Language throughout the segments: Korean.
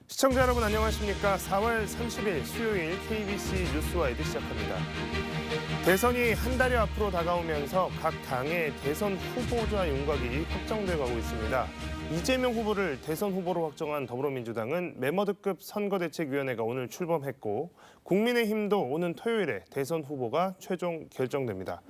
시청자 여러분 안녕하십니까? 4월 30일 수요일 KBC 뉴스와이드 시작합니다. 대선이 한 달여 앞으로 다가오면서 각 당의 대선 후보자 윤곽이 확정돼 가고 있습니다. 이재명 후보를 대선 후보로 확정한 더불어민주당은 매머드급 선거대책위원회가 오늘 출범했고 국민의힘도 오는 토요일에 대선 후보가 최종 결정됩니다.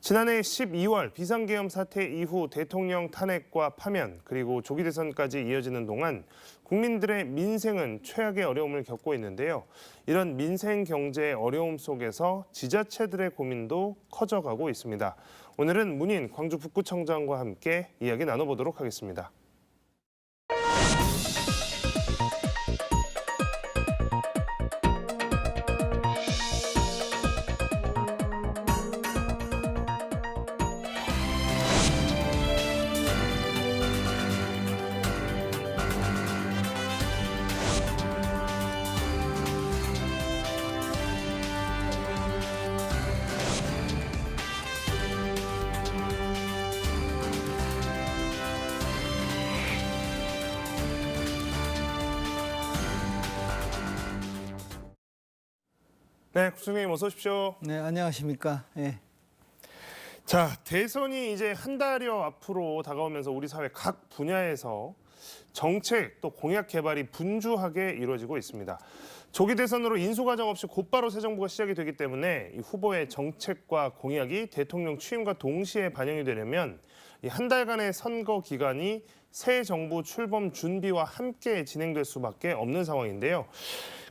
지난해 12월 비상계엄 사태 이후 대통령 탄핵과 파면 그리고 조기 대선까지 이어지는 동안 국민들의 민생은 최악의 어려움을 겪고 있는데요. 이런 민생 경제의 어려움 속에서 지자체들의 고민도 커져가고 있습니다. 오늘은 문인 광주 북구청장과 함께 이야기 나눠보도록 하겠습니다. 네, 국장님 어서 오십시오. 네, 안녕하십니까. 예. 자, 대선이 이제 한 달여 앞으로 다가오면서 우리 사회 각 분야에서 정책 또 공약 개발이 분주하게 이루어지고 있습니다. 조기 대선으로 인수과정 없이 곧바로 새 정부가 시작이 되기 때문에 이 후보의 정책과 공약이 대통령 취임과 동시에 반영이 되려면 이 한 달간의 선거 기간이 새 정부 출범 준비와 함께 진행될 수밖에 없는 상황인데요.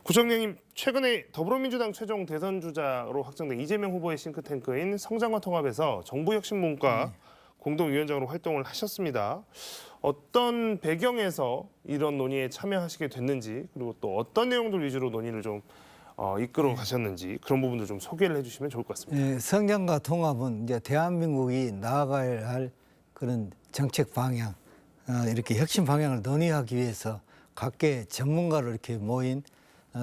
구청장님, 최근에 더불어민주당 최종 대선 주자로 확정된 이재명 후보의 싱크탱크인 성장과 통합에서 정부혁신문과 공동위원장으로 활동을 하셨습니다. 어떤 배경에서 이런 논의에 참여하시게 됐는지 그리고 또 어떤 내용들 위주로 논의를 좀 이끌어 가셨는지 그런 부분도 좀 소개를 해주시면 좋을 것 같습니다. 예, 성장과 통합은 이제 대한민국이 나아가야 할 그런 정책 방향, 이렇게 혁신 방향을 논의하기 위해서 각계 전문가로 이렇게 모인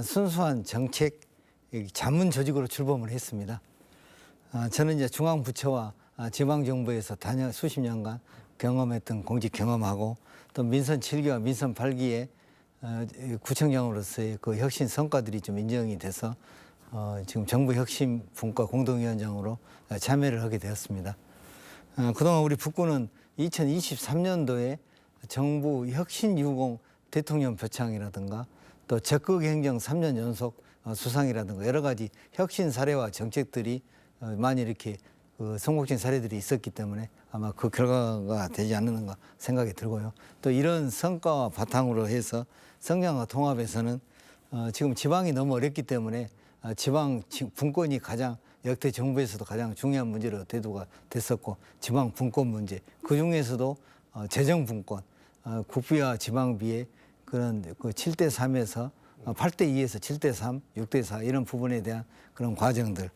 순수한 정책 자문 조직으로 출범을 했습니다. 저는 이제 중앙부처와 지방정부에서 수십 년간 경험했던 공직 경험하고 또 민선 7기와 민선 8기의 구청장으로서의 그 혁신 성과들이 좀 인정이 돼서 지금 정부혁신분과 공동위원장으로 참여를 하게 되었습니다. 그동안 우리 북구는 2023년도에 정부 혁신유공 대통령 표창이라든가 또 적극행정 3년 연속 수상이라든가 여러 가지 혁신 사례와 정책들이 많이 이렇게 성공적인 사례들이 있었기 때문에 아마 그 결과가 되지 않는가 생각이 들고요. 또 이런 성과와 바탕으로 해서 성장과 통합에서는 지금 지방이 너무 어렵기 때문에 지방 분권이 가장 역대 정부에서도 가장 중요한 문제로 대두가 됐었고 지방 분권 문제 그중에서도 재정 분권 국비와 지방비의 그런 그 7대3에서 8대2에서 7대3, 6대4 이런 부분에 대한 그런 과정들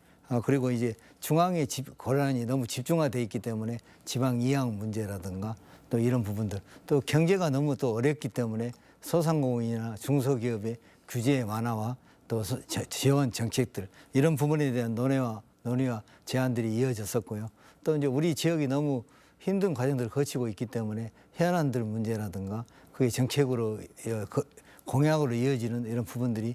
그리고 이제 중앙의 권한이 너무 집중화돼 있기 때문에 지방 이양 문제라든가 또 이런 부분들 또 경제가 너무 또 어렵기 때문에 소상공인이나 중소기업의 규제 완화와 또 지원 정책들 이런 부분에 대한 논의와 제안들이 이어졌었고요. 또 이제 우리 지역이 너무 힘든 과정들을 거치고 있기 때문에 현안들 문제라든가 그게 정책으로 공약으로 이어지는 이런 부분들이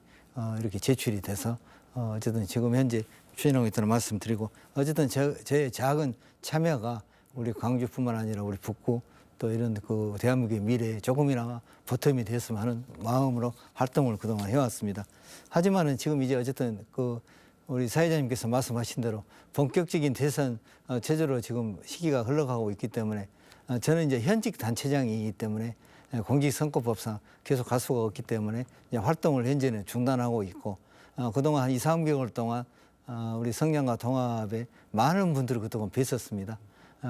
이렇게 제출이 돼서 어쨌든 지금 현재 추진하고 있다는 말씀드리고 어쨌든 제 작은 참여가 우리 광주뿐만 아니라 우리 북구 또 이런 그 대한민국의 미래에 조금이나마 보탬이 됐으면 하는 마음으로 활동을 그동안 해왔습니다. 하지만은 지금 이제 어쨌든 그 우리 사회자님께서 말씀하신 대로 본격적인 대선 체제로 지금 시기가 흘러가고 있기 때문에 저는 이제 현직 단체장이기 때문에 공직선거법상 계속 갈 수가 없기 때문에 이제 활동을 현재는 중단하고 있고 그동안 한 2, 3개월 동안 우리 성장과 통합에 많은 분들을 그동안 뵀었습니다.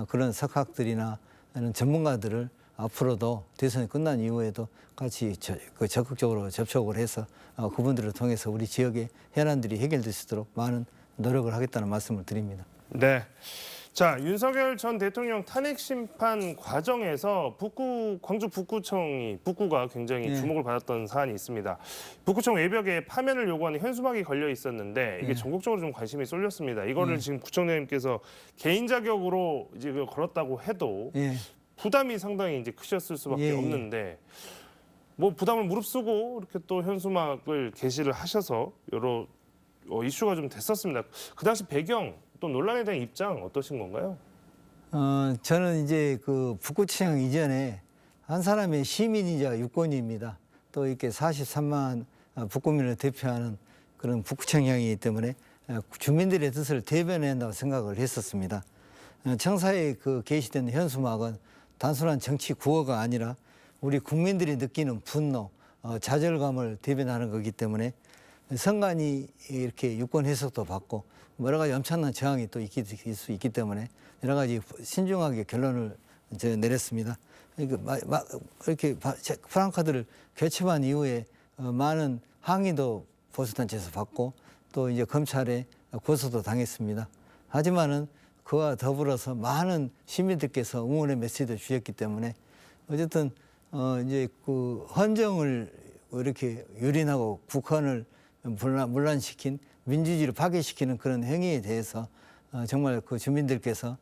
그런 석학들이나 이런 전문가들을 앞으로도 대선이 끝난 이후에도 같이 적극적으로 접촉을 해서 그분들을 통해서 우리 지역의 현안들이 해결될 수 있도록 많은 노력을 하겠다는 말씀을 드립니다. 네. 자, 윤석열 전 대통령 탄핵 심판 과정에서 광주 북구가 굉장히 주목을 받았던 사안이 있습니다. 북구청 외벽에 파면을 요구하는 현수막이 걸려 있었는데 이게 전국적으로 좀 관심이 쏠렸습니다. 이거를 지금 구청장님께서 개인 자격으로 이제 걸었다고 해도 부담이 상당히 이제 크셨을 수밖에 없는데 뭐 부담을 무릅쓰고 이렇게 또 현수막을 게시를 하셔서 여러 이슈가 좀 됐었습니다. 그 당시 배경 또 논란에 대한 입장 어떠신 건가요? 저는 이제 그 북구청장 이전에 한 사람의 시민이자 유권인입니다. 또 이렇게 43만 북구민을 대표하는 그런 북구청장이기 때문에 주민들의 뜻을 대변해야 한다고 생각을 했었습니다. 청사에 그 게시된 현수막은 단순한 정치 구호가 아니라 우리 국민들이 느끼는 분노, 좌절감을 대변하는 거기 때문에 선관위 이렇게 유권 해석도 받고 여러 가지 엄청난 저항이 또 있을 수 있기 때문에 여러 가지 신중하게 결론을 내렸습니다. 이렇게 프랑카드를 개최한 이후에 많은 항의도 보수단체에서 받고 또 이제 검찰에 고소도 당했습니다. 하지만은 그와 더불어서 많은 시민들께서 응원의 메시지를 주셨기 때문에 어쨌든 이제 그 헌정을 이렇게 유린하고 국헌을 문란시킨 민주주의를 파괴시키는 그런 행위에 대해서 정말 그 주민들께서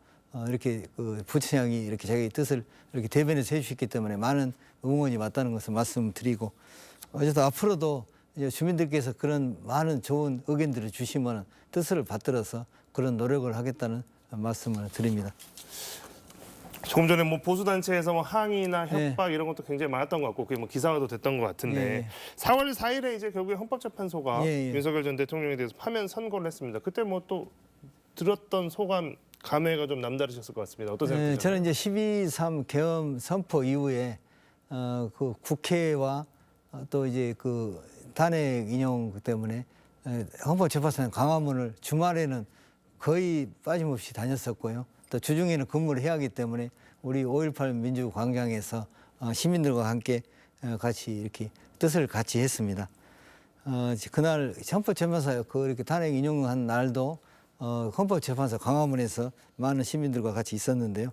이렇게 그 부처장이 이렇게 자기 뜻을 이렇게 대변해서 해주셨기 때문에 많은 응원이 맞다는 것을 말씀드리고 어쨌든 앞으로도 이제 주민들께서 그런 많은 좋은 의견들을 주시면 뜻을 받들어서 그런 노력을 하겠다는 말씀을 드립니다. 조금 전에 뭐 보수단체에서 뭐 항의나 네. 협박 이런 것도 굉장히 많았던 것 같고 그게 뭐 기사화도 됐던 것 같은데 예. 4월 4일에 이제 결국에 헌법재판소가 예. 윤석열 전 대통령에 대해서 파면 선고를 했습니다. 그때 뭐 또 들었던 소감 감회가 좀 남다르셨을 것 같습니다. 어떤 생각이세요? 저는 이제 12.3 계엄 선포 이후에 그 국회와 또 이제 그 탄핵 인용 때문에 헌법재판소는 광화문을 주말에는 거의 빠짐없이 다녔었고요. 또 주중에는 근무를 해야 하기 때문에 우리 5.18 민주광장에서 시민들과 함께 같이 이렇게 뜻을 같이 했습니다. 그날 헌법재판소 그 이렇게 탄핵 인용한 날도 헌법재판소 광화문에서 많은 시민들과 같이 있었는데요.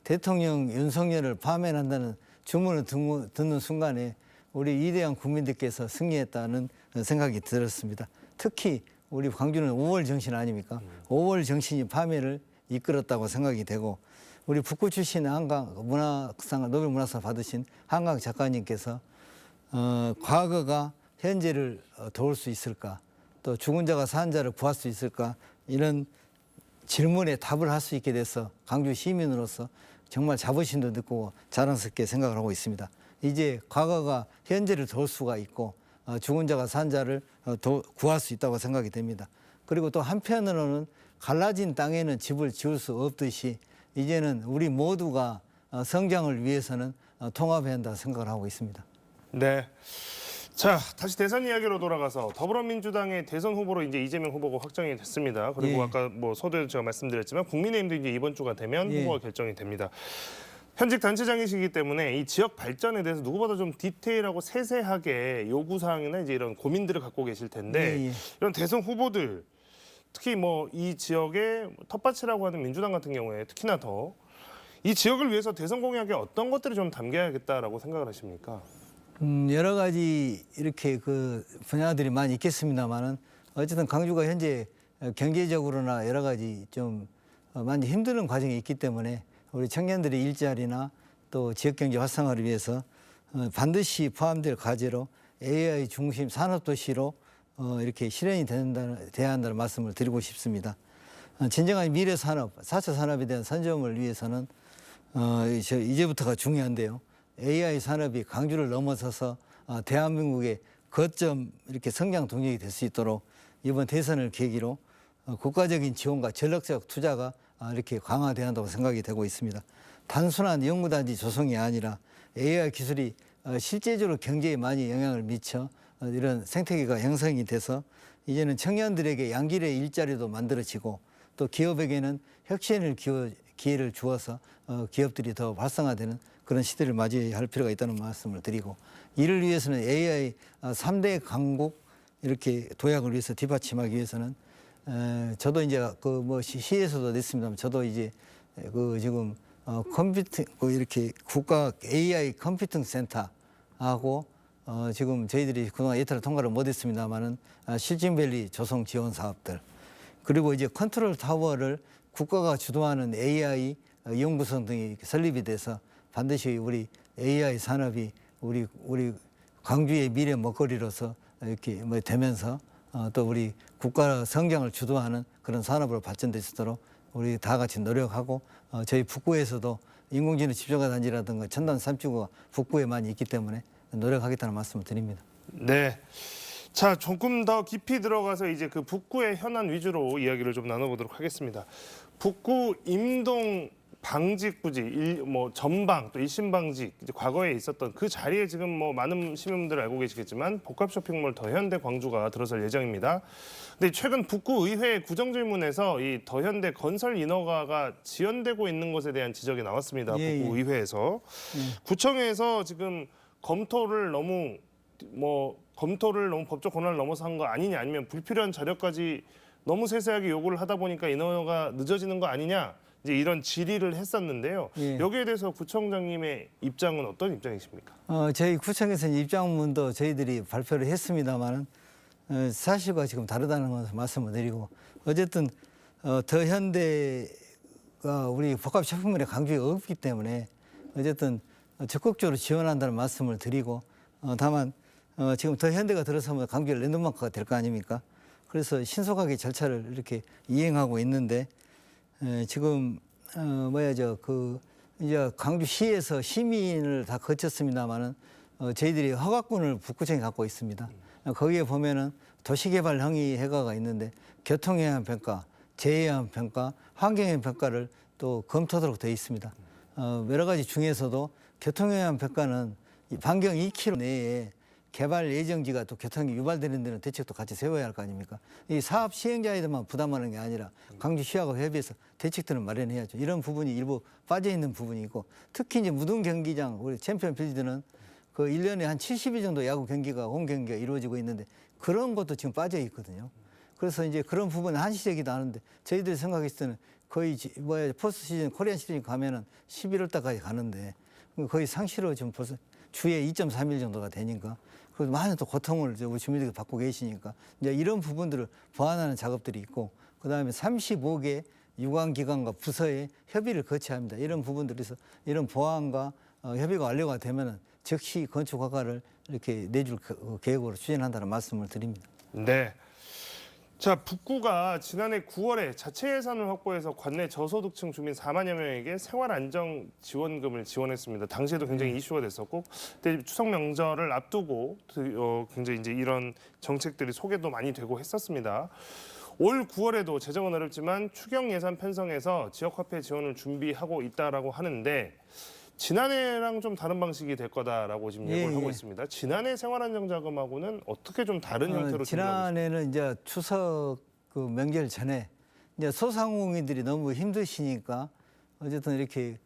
대통령 윤석열을 파면한다는 주문을 듣는 순간에 우리 위대한 국민들께서 승리했다는 생각이 들었습니다. 특히 우리 광주는 5월 정신 아닙니까? 5월 정신이 파면을 이끌었다고 생각이 되고 우리 북구 출신 한강 문학상 노벨 문학상 받으신 한강 작가님께서 과거가 현재를 도울 수 있을까? 또 죽은 자가 산 자를 구할 수 있을까? 이런 질문에 답을 할 수 있게 돼서 광주 시민으로서 정말 자부심도 느끼고 자랑스럽게 생각을 하고 있습니다. 이제 과거가 현재를 도울 수가 있고 죽은 자가 산 자를 구할 수 있다고 생각이 됩니다. 그리고 또 한편으로는 갈라진 땅에는 집을 지을 수 없듯이 이제는 우리 모두가 성장을 위해서는 통합해야 한다고 생각을 하고 있습니다. 네. 자, 다시 대선 이야기로 돌아가서 더불어민주당의 대선 후보로 이제 이재명 후보가 확정이 됐습니다. 그리고 예. 아까 뭐 서두에도 제가 말씀드렸지만 국민의힘도 이제 이번 주가 되면 예. 후보가 결정이 됩니다. 현직 단체장이시기 때문에 이 지역 발전에 대해서 누구보다 좀 디테일하고 세세하게 요구 사항이나 이제 이런 고민들을 갖고 계실 텐데 예. 이런 대선 후보들 특히 뭐 이 지역의 텃밭이라고 하는 민주당 같은 경우에 특히나 더 이 지역을 위해서 대선 공약에 어떤 것들이 좀 담겨야겠다라고 생각을 하십니까? 여러 가지 이렇게 그 분야들이 많이 있겠습니다만은 어쨌든 광주가 현재 경제적으로나 여러 가지 좀 많이 힘드는 과정이 있기 때문에 우리 청년들의 일자리나 또 지역 경제 활성화를 위해서 반드시 포함될 과제로 AI 중심 산업 도시로 이렇게 실현이 돼야 한다는 말씀을 드리고 싶습니다. 진정한 미래 산업, 4차 산업에 대한 선점을 위해서는 이제부터가 중요한데요. AI 산업이 광주를 넘어서서 대한민국의 거점 이렇게 성장 동력이 될 수 있도록 이번 대선을 계기로 국가적인 지원과 전략적 투자가 이렇게 강화돼야 한다고 생각이 되고 있습니다. 단순한 연구단지 조성이 아니라 AI 기술이 실제적으로 경제에 많이 영향을 미쳐 이런 생태계가 형성이 돼서 이제는 청년들에게 양질의 일자리도 만들어지고 또 기업에게는 혁신의 기회를 주어서 기업들이 더 활성화되는 그런 시대를 맞이할 필요가 있다는 말씀을 드리고 이를 위해서는 AI 3대 강국 이렇게 도약을 위해서 뒷받침하기 위해서는 저도 이제 그 뭐 시에서도 냈습니다만 저도 이제 그 지금 컴퓨팅 이렇게 국가 AI 컴퓨팅 센터하고 지금 저희들이 그동안 예타를 통과를 못했습니다만은 실진밸리 조성 지원 사업들 그리고 이제 컨트롤 타워를 국가가 주도하는 AI 연구소 등이 설립이 돼서 반드시 우리 AI 산업이 우리 광주의 미래 먹거리로서 이렇게 뭐 되면서 또 우리 국가 성장을 주도하는 그런 산업으로 발전될 수 있도록 우리 다 같이 노력하고 저희 북구에서도 인공지능 집중화 단지라든가 첨단 산업지구가 북구에 많이 있기 때문에 노력하겠다는 말씀을 드립니다. 네. 자, 조금 더 깊이 들어가서 이제 그 북구의 현안 위주로 이야기를 좀 나눠보도록 하겠습니다. 북구 임동 방직 부지, 전방 또 일심 방직 이제 과거에 있었던 그 자리에 지금 뭐 많은 시민분들 알고 계시겠지만 복합 쇼핑몰 더현대 광주가 들어설 예정입니다. 근데 최근 북구 의회 구정질문에서 이 더현대 건설 인허가가 지연되고 있는 것에 대한 지적이 나왔습니다. 북구 의회에서 구청에서 지금 검토를 너무 법적 권한을 넘어선 거 아니냐, 아니면 불필요한 자료까지 너무 세세하게 요구를 하다 보니까 인허가 늦어지는 거 아니냐, 이제 이런 질의를 했었는데요. 여기에 대해서 구청장님의 입장은 어떤 입장이십니까? 저희 구청에서 입장문도 저희들이 발표를 했습니다만은 사실과 지금 다르다는 것을 말씀을 드리고, 어쨌든 더현대가 우리 복합 쇼핑몰의 강주에 없기 때문에 어쨌든 적극적으로 지원한다는 말씀을 드리고, 다만 지금 더현대가 들어서면 강주의 랜드마크가 될 거 아닙니까? 그래서 신속하게 절차를 이렇게 이행하고 있는데, 지금 이제 광주시에서 심의를 다 거쳤습니다만은 저희들이 허가권을 북구청이 갖고 있습니다. 거기에 보면은 도시개발 형의 허가가 있는데 교통영향 평가, 재해영 평가, 환경영 평가를 또 검토하도록 되어 있습니다. 여러 가지 중에서도 교통영향 평가는 반경 2km 내에 개발 예정지가 또 교통이 유발되는 데는 대책도 같이 세워야 할 거 아닙니까? 이 사업 시행자에게만 부담하는 게 아니라 광주시하고 협의해서 대책들을 마련해야죠. 이런 부분이 일부 빠져 있는 부분이 있고, 특히 이제 무등 경기장, 우리 챔피언 필드는 그 1년에 한 70일 정도 야구 경기가, 홈 경기가 이루어지고 있는데 그런 것도 지금 빠져 있거든요. 그래서 이제 그런 부분은 한시적이도 하는데 저희들이 생각했을 때는 거의 포스트 시즌, 코리안 시즌 가면은 11월 달까지 가는데 거의 상시로 지금 벌써 주에 2.3일 정도가 되니까 그래서 많은 또 고통을 우리 주민들이 받고 계시니까 이제 이런 부분들을 보완하는 작업들이 있고, 그다음에 35개 유관기관과 부서에 협의를 거쳐야 합니다. 이런 부분들에서 이런 보완과 협의가 완료가 되면은 즉시 건축 허가를 이렇게 내줄 계획으로 추진한다는 말씀을 드립니다. 네. 자, 북구가 지난해 9월에 자체 예산을 확보해서 관내 저소득층 주민 4만여 명에게 생활안정지원금을 지원했습니다. 당시에도 굉장히 이슈가 됐었고, 그때 추석 명절을 앞두고 굉장히 이제 이런 정책들이 소개도 많이 되고 했었습니다. 올 9월에도 재정은 어렵지만 추경 예산 편성해서 지역화폐 지원을 준비하고 있다라고 하는데, 지난해랑 좀 다른 방식이 될 거다라고 지금 예고를 하고 있습니다. 지난해 생활안정자금하고는 어떻게 좀 다른 형태로 지난해는 이제 추석 그 명절 전에 이제 소상공인들이 너무 힘드시니까 어쨌든 이렇게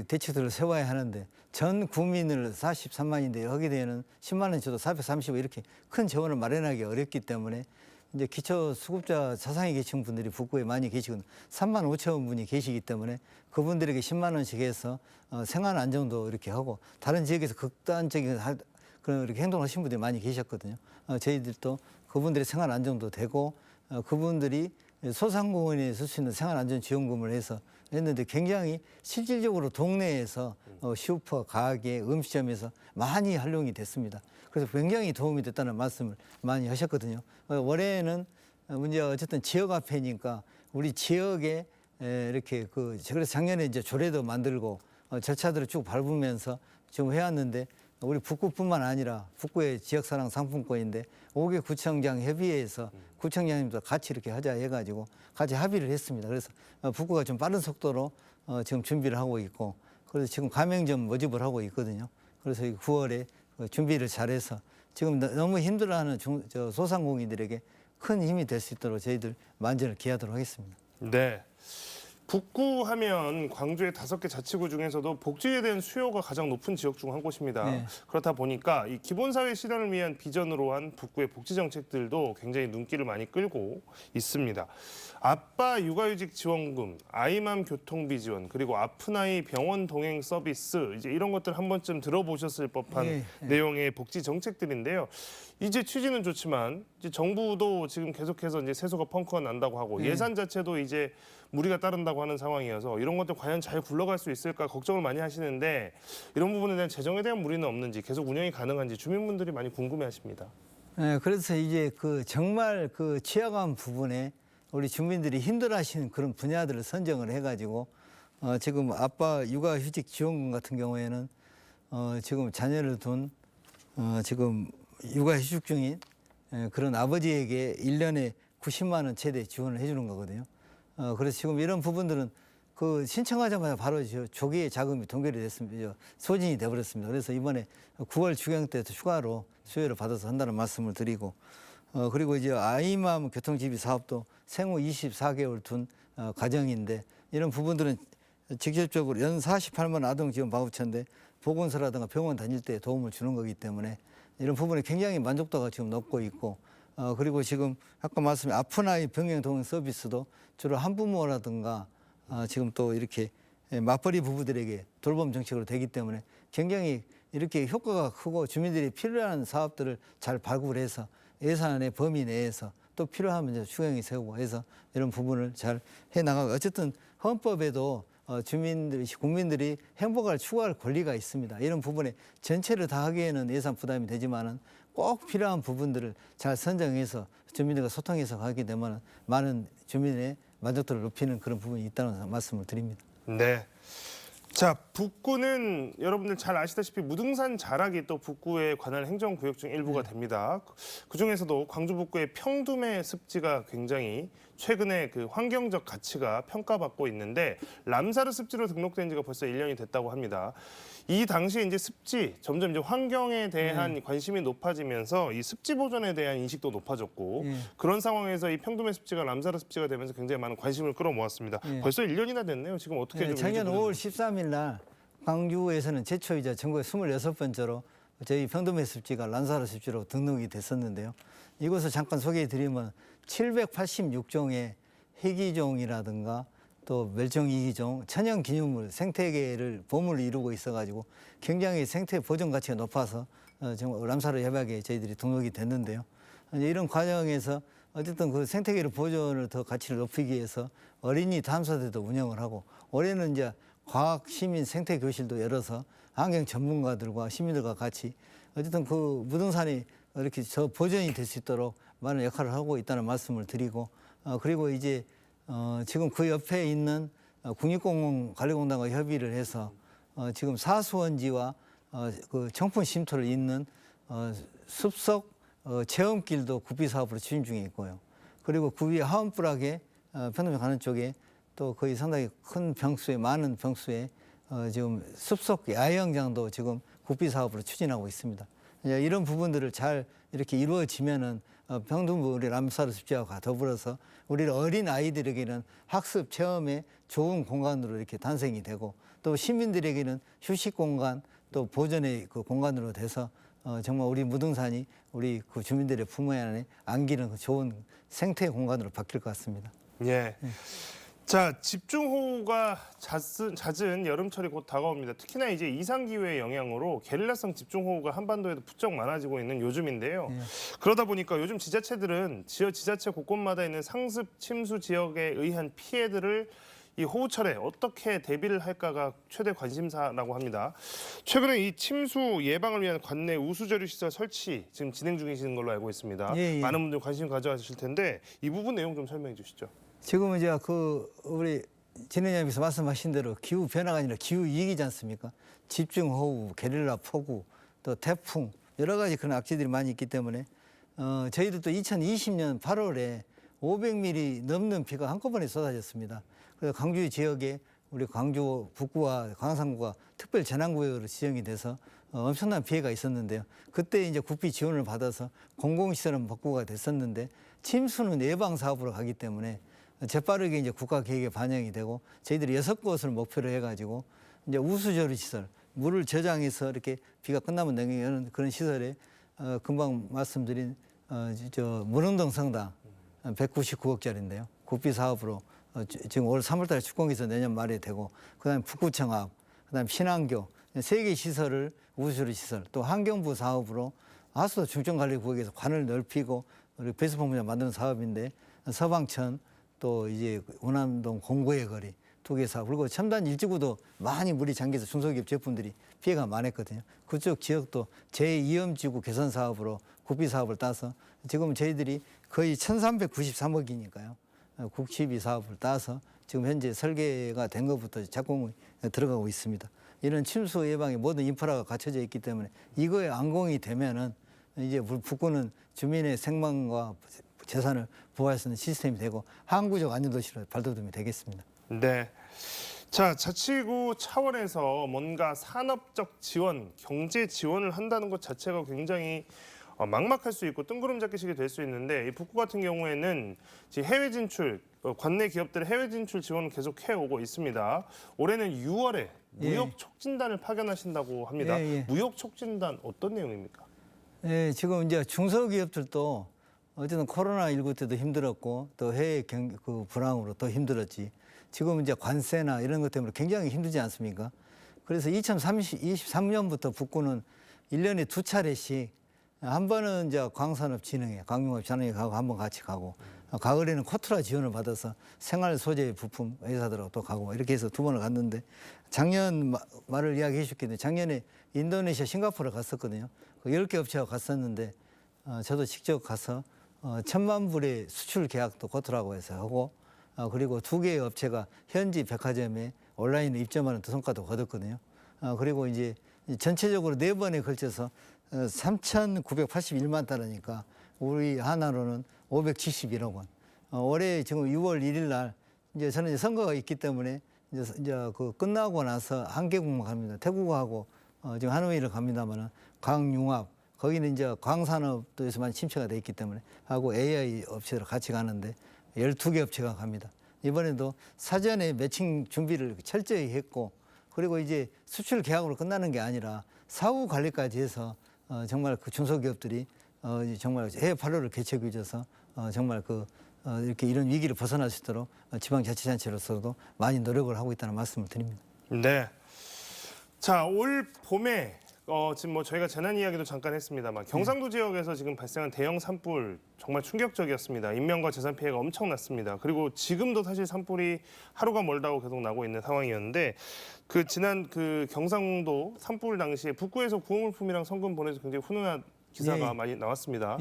대책들을 세워야 하는데, 전 국민을 43만인데 하게 되는 10만 원 줘도 435 이렇게 큰 재원을 마련하기 어렵기 때문에 이제 기초수급자 자산이 계신 분들이 북구에 많이 계시고 3만 5천 분이 계시기 때문에 그분들에게 10만 원씩 해서 생활 안정도 이렇게 하고, 다른 지역에서 극단적인 그런 이렇게 행동하신 분들이 많이 계셨거든요. 저희들도 그분들의 생활 안정도 되고, 그분들이 소상공인에 쓸 수 있는 생활 안전 지원금을 해서 했는데 굉장히 실질적으로 동네에서 슈퍼, 가게, 음식점에서 많이 활용이 됐습니다. 그래서 굉장히 도움이 됐다는 말씀을 많이 하셨거든요. 올해는 문제가 어쨌든 지역 화폐니까 우리 지역에 이렇게 그래서 작년에 이제 조례도 만들고 절차들을 쭉 밟으면서 지금 해왔는데, 우리 북구뿐만 아니라 북구의 지역사랑 상품권인데 5개 구청장 협의회에서 구청장님도 같이 이렇게 하자 해가지고 같이 합의를 했습니다. 그래서 북구가 좀 빠른 속도로 지금 준비를 하고 있고, 그래서 지금 가맹점 모집을 하고 있거든요. 그래서 9월에 준비를 잘해서 지금 너무 힘들어하는 소상공인들에게 큰 힘이 될 수 있도록 저희들 만전을 기하도록 하겠습니다. 네. 북구 하면 광주의 5개 자치구 중에서도 복지에 대한 수요가 가장 높은 지역 중 한 곳입니다. 네. 그렇다 보니까 이 기본사회 실현을 위한 비전으로 한 북구의 복지 정책들도 굉장히 눈길을 많이 끌고 있습니다. 아빠 육아휴직 지원금, 아이맘 교통비 지원, 그리고 아픈 아이 병원 동행 서비스, 이제 이런 것들 한 번쯤 들어보셨을 법한 내용의 복지 정책들인데요. 이제 취지는 좋지만 이제 정부도 지금 계속해서 이제 세수가 펑크가 난다고 하고 예산 자체도 이제 무리가 따른다고 하는 상황이어서 이런 것들 과연 잘 굴러갈 수 있을까 걱정을 많이 하시는데 이런 부분에 대한 재정에 대한 무리는 없는지 계속 운영이 가능한지 주민분들이 많이 궁금해하십니다. 네, 그래서 이제 정말 취약한 부분에 우리 주민들이 힘들어하시는 그런 분야들을 선정을 해가지고 지금 아빠 육아휴직 지원금 같은 경우에는 지금 자녀를 둔 지금 육아휴직 중인 그런 아버지에게 1년에 90만 원 최대 지원을 해주는 거거든요. 그래서 지금 이런 부분들은 신청하자마자 바로 조기에 자금이 동결이 됐습니다. 소진이 돼버렸습니다. 그래서 이번에 9월 추경 때도 추가로 수혜를 받아서 한다는 말씀을 드리고 그리고 이제 아이맘 교통지비 사업도 생후 24개월 둔 가정인데 이런 부분들은 직접적으로 연 48만 아동 지원 바우처인데 보건소라든가 병원 다닐 때 도움을 주는 거기 때문에 이런 부분에 굉장히 만족도가 지금 높고 있고 그리고 지금 아까 말씀에 아픈 아이 병행 동행 서비스도 주로 한부모라든가 지금 또 이렇게 맞벌이 부부들에게 돌봄 정책으로 되기 때문에 굉장히 이렇게 효과가 크고 주민들이 필요한 사업들을 잘 발굴해서 예산의 범위 내에서 또 필요하면 이제 추경이 세우고 해서 이런 부분을 잘 해나가고 어쨌든 헌법에도 국민들이 행복을 추구할 권리가 있습니다. 이런 부분에 전체를 다 하기에는 예산 부담이 되지만은 꼭 필요한 부분들을 잘 선정해서 주민들과 소통해서 가게 되면 많은 주민의 만족도를 높이는 그런 부분이 있다는 말씀을 드립니다. 네. 자, 북구는 여러분들 잘 아시다시피 무등산 자락이 또 북구에 관할 행정구역 중 일부가 됩니다. 그중에서도 광주 북구의 평둠의 습지가 굉장히 최근에 환경적 가치가 평가받고 있는데 람사르 습지로 등록된 지가 벌써 1년이 됐다고 합니다. 이 당시에 이제 습지 점점 이제 환경에 대한 관심이 높아지면서 이 습지 보존에 대한 인식도 높아졌고 그런 상황에서 이 평둠의 습지가 람사르 습지가 되면서 굉장히 많은 관심을 끌어모았습니다. 벌써 1년이나 됐네요. 지금 어떻게 좀 작년 5월 13일 날 광주에서는 최초이자 전국에 26번째로 저희 평둠의 습지가 람사르 습지로 등록이 됐었는데요. 이곳을 잠깐 소개해 드리면 786종의 희귀종이라든가 또 멸종위기종, 천연기념물, 생태계를 보물을 이루고 있어가지고 굉장히 생태 보존 가치가 높아서 정말 람사르 협약에 저희들이 등록이 됐는데요. 이제 이런 과정에서 어쨌든 생태계를 보존을 더 가치를 높이기 위해서 어린이 탐사대도 운영을 하고 올해는 이제 과학 시민 생태 교실도 열어서 환경 전문가들과 시민들과 같이 어쨌든 무등산이 이렇게 보존이 될 수 있도록 많은 역할을 하고 있다는 말씀을 드리고 그리고 이제 지금 그 옆에 있는 국립공원관리공단과 협의를 해서 지금 사수원지와 청풍 쉼터를 잇는 숲속 체험길도 구비 사업으로 추진 중에 있고요. 그리고 그 위에 하원불악에 편도면 가는 쪽에 또 거의 상당히 큰 병수에 많은 병수에 지금 숲속 야영장도 지금 구비 사업으로 추진하고 있습니다. 이런 부분들을 잘 이렇게 이루어지면은 평등부 우리 람사르 습지와 더불어서 우리 어린 아이들에게는 학습 체험의 좋은 공간으로 이렇게 탄생이 되고 또 시민들에게는 휴식 공간 또 보존의 공간으로 돼서 정말 우리 무등산이 우리 주민들의 부모 안에 안기는 좋은 생태 공간으로 바뀔 것 같습니다. 예. 자, 집중호우가 잦은 여름철이 곧 다가옵니다. 특히나 이제 이상기후의 영향으로 게릴라성 집중호우가 한반도에도 부쩍 많아지고 있는 요즘인데요. 그러다 보니까 요즘 지자체들은 지자체 곳곳마다 있는 상습, 침수 지역에 의한 피해들을 이 호우철에 어떻게 대비를 할까가 최대 관심사라고 합니다. 최근에 이 침수 예방을 위한 관내 우수저류 시설 설치 지금 진행 중이신 걸로 알고 있습니다. 많은 분들 관심 가져가실 텐데 이 부분 내용 좀 설명해 주시죠. 지금은 이제 우리 진행자님께서 말씀하신 대로 기후 변화가 아니라 기후 위기지 않습니까? 집중호우, 게릴라 폭우, 또 태풍 여러 가지 그런 악재들이 많이 있기 때문에 저희도 또 2020년 8월에 500mm 넘는 비가 한꺼번에 쏟아졌습니다. 그래서 광주 지역에 우리 광주 북구와 광산구가 특별 재난구역으로 지정이 돼서 엄청난 피해가 있었는데요. 그때 이제 국비 지원을 받아서 공공시설은 복구가 됐었는데 침수는 예방 사업으로 가기 때문에 재빠르게 이제 국가 계획에 반영이 되고 저희들이 6곳을 목표로 해가지고 이제 우수저류 시설, 물을 저장해서 이렇게 비가 끝나면 넘기는 그런 시설에 금방 말씀드린 문흥동 성당 199억짜리인데요. 국비 사업으로 지금 올 3월달에 착공해서 내년 말에 되고 그다음에 북구청 앞, 그다음에 신안교 3개 시설을 우수저류 시설, 또 환경부 사업으로 하수도 중점관리구역에서 관을 넓히고 우리 배수봉구장 만드는 사업인데 서방천 또 이제 원암동 공고의 거리 2개 사업 그리고 첨단 일지구도 많이 물이 잠겨서 중소기업 제품들이 피해가 많았거든요. 그쪽 지역도 제2엄지구 개선 사업으로 국비 사업을 따서 지금 저희들이 거의 1,393억이니까요. 국시비 사업을 따서 지금 현재 설계가 된 것부터 착공이 들어가고 있습니다. 이런 침수 예방에 모든 인프라가 갖춰져 있기 때문에 이거에 안공이 되면은 이제 북구는 주민의 생명과 재산을 보호할 수 있는 시스템이 되고 항구적 안전도시로 발돋움이 되겠습니다. 네. 자, 자치구 차원에서 뭔가 산업적 지원, 경제 지원을 한다는 것 자체가 굉장히 막막할 수 있고 뜬구름 잡기식이 될 수 있는데 이 북구 같은 경우에는 지금 해외 진출, 관내 기업들의 해외 진출 지원을 계속 해오고 있습니다. 올해는 6월에 무역 촉진단을 파견하신다고 합니다. 무역 촉진단 어떤 내용입니까? 네, 지금 이제 중소기업들도 어쨌든 코로나19 때도 힘들었고 또 해외 그 불황으로 더 힘들었지. 지금 이제 관세나 이런 것 때문에 굉장히 힘들지 않습니까? 그래서 2023년부터 북구는 1년에 2차례씩 한 번은 이제 광산업진흥회, 광융업진흥회 가고 한 번 같이 가고 가을에는 코트라 지원을 받아서 생활 소재 부품 회사들하고 또 가고 이렇게 해서 2번을 갔는데 작년 말을 이야기해 주셨겠는데 작년에 인도네시아, 싱가포르 갔었거든요. 그 10개 업체가 갔었는데 저도 직접 가서 1,000만 불의 수출 계약도 코트라고 해서 하고 그리고 2개의 업체가 현지 백화점에 온라인으로 입점하는 두 성과도 거뒀거든요. 그리고 이제 전체적으로 4번에 걸쳐서 3,981만 달러니까 우리 하나로는 571억 원. 올해 지금 6월 1일 날 이제 저는 이제 선거가 있기 때문에 이제 그 끝나고 나서 한 개국만 갑니다. 태국하고 지금 하노이를 갑니다만은 광융합 거기는 이제 광산업도에서만 침체가 돼 있기 때문에 하고 AI 업체로 같이 가는데 12개 업체가 갑니다. 이번에도 사전에 매칭 준비를 철저히 했고 그리고 이제 수출 계약으로 끝나는 게 아니라 사후 관리까지 해서 정말 그 중소기업들이 정말 해외 판로를 개척해 줘서 정말 이렇게 이런 위기를 벗어날 수 있도록 지방자치단체로서도 많이 노력을 하고 있다는 말씀을 드립니다. 네. 자, 올 봄에 지금 뭐 저희가 재난 이야기도 잠깐 했습니다만 경상도 지역에서 지금 발생한 대형 산불 정말 충격적이었습니다. 인명과 재산 피해가 엄청났습니다. 그리고 지금도 사실 산불이 하루가 멀다고 계속 나고 있는 상황이었는데 그 지난 그 경상도 산불 당시에 북구에서 구호물품이랑 성금 보내서 굉장히 훈훈한 기사가 많이 나왔습니다.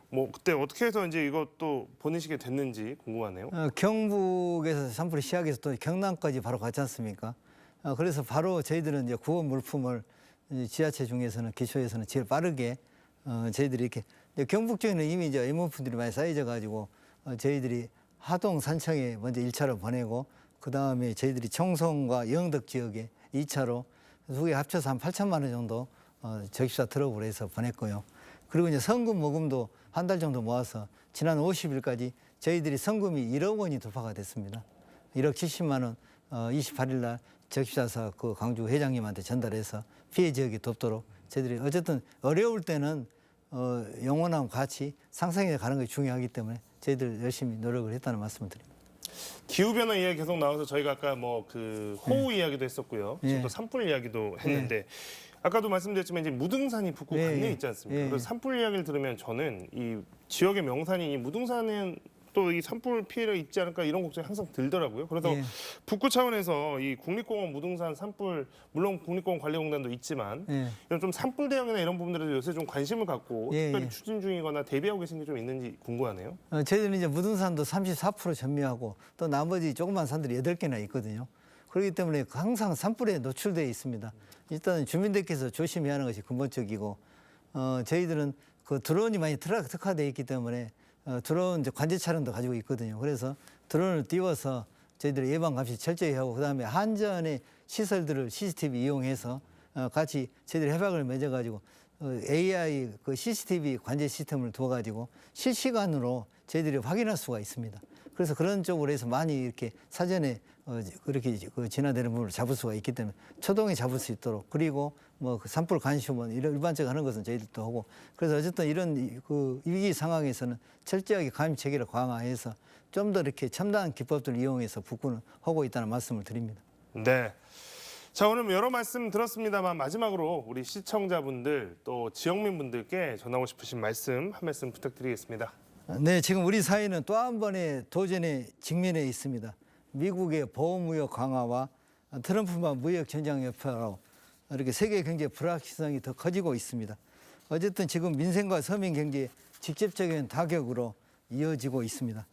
뭐 그때 어떻게 해서 이제 이것도 보내시게 됐는지 궁금하네요. 경북에서 산불이 시작해서 또 경남까지 바로 갔지 않습니까? 그래서 바로 저희들은 이제 구호 물품을 지자체 중에서는 기초에서는 제일 빠르게 저희들이 이렇게 경북 쪽에는 이미 이제 임원분들이 많이 쌓여져 가지고 저희들이 하동 산청에 먼저 1차로 보내고 그 다음에 저희들이 청송과 영덕 지역에 2차로 두 개 합쳐서 한 8천만 원 정도 적십사 트럭으로 해서 보냈고요. 그리고 이제 성금 모금도 한 달 정도 모아서 지난 50일까지 저희들이 성금이 1억 원이 돌파가 됐습니다. 1억 70만 원 28일 날 적십사사 그 광주 회장님한테 전달해서 피해 지역에 돕도록 저희들이 어쨌든 어려울 때는 영원함 같이 상생해 가는 것이 중요하기 때문에 저희들 열심히 노력을 했다는 말씀을 드립니다. 기후 변화 이야기 계속 나와서 저희가 아까 뭐 그 호우 이야기도 했었고요. 지금 또 산불 이야기도 했는데 아까도 말씀드렸지만 이제 무등산이 북구 관내에 있지 않습니까? 그래서 산불 이야기를 들으면 저는 이 지역의 명산이 이 무등산은 또 이 산불 피해를 입지 않을까 이런 걱정이 항상 들더라고요. 그래서 북구 차원에서 이 국립공원 무등산 산불 물론 국립공원 관리공단도 있지만 이런 좀 산불 대응이나 이런 부분들에 요새 좀 관심을 갖고 특별히 추진 중이거나 대비하고 계신 게 좀 있는지 궁금하네요. 저희들은 이제 무등산도 34% 전미하고 또 나머지 조그만 산들이 8개나 있거든요. 그렇기 때문에 항상 산불에 노출되어 있습니다. 일단 주민들께서 조심해야 하는 것이 근본적이고 저희들은 그 드론이 많이 특화되어 있기 때문에 드론 이제 관제 차량도 가지고 있거든요. 그래서 드론을 띄워서 저희들이 예방 감시 철저히 하고 그다음에 한전의 시설들을 CCTV 이용해서 같이 저희들이 협약을 맺어가지고 AI 그 CCTV 관제 시스템을 두어가지고 실시간으로 저희들이 확인할 수가 있습니다. 그래서 그런 쪽으로 해서 많이 이렇게 사전에 그렇게 그 진화되는 부분을 잡을 수가 있기 때문에 초동에 잡을 수 있도록 그리고 뭐 그 산불 관시문 이런 일반적으로 하는 것은 저희들도 하고 그래서 어쨌든 이런 그 위기 상황에서는 철저하게 감시 체계를 강화해서 좀 더 이렇게 첨단 기법들을 이용해서 북구는 하고 있다는 말씀을 드립니다. 네. 자, 오늘 여러 말씀 들었습니다만 마지막으로 우리 시청자분들 또 지역민분들께 전하고 싶으신 말씀 한 말씀 부탁드리겠습니다. 네, 지금 우리 사회는 또 한 번의 도전에 직면해 있습니다. 미국의 보호무역 강화와 트럼프만 무역 전쟁 여파로 이렇게 세계 경제 불확실성이 더 커지고 있습니다. 어쨌든 지금 민생과 서민 경제에 직접적인 타격으로 이어지고 있습니다.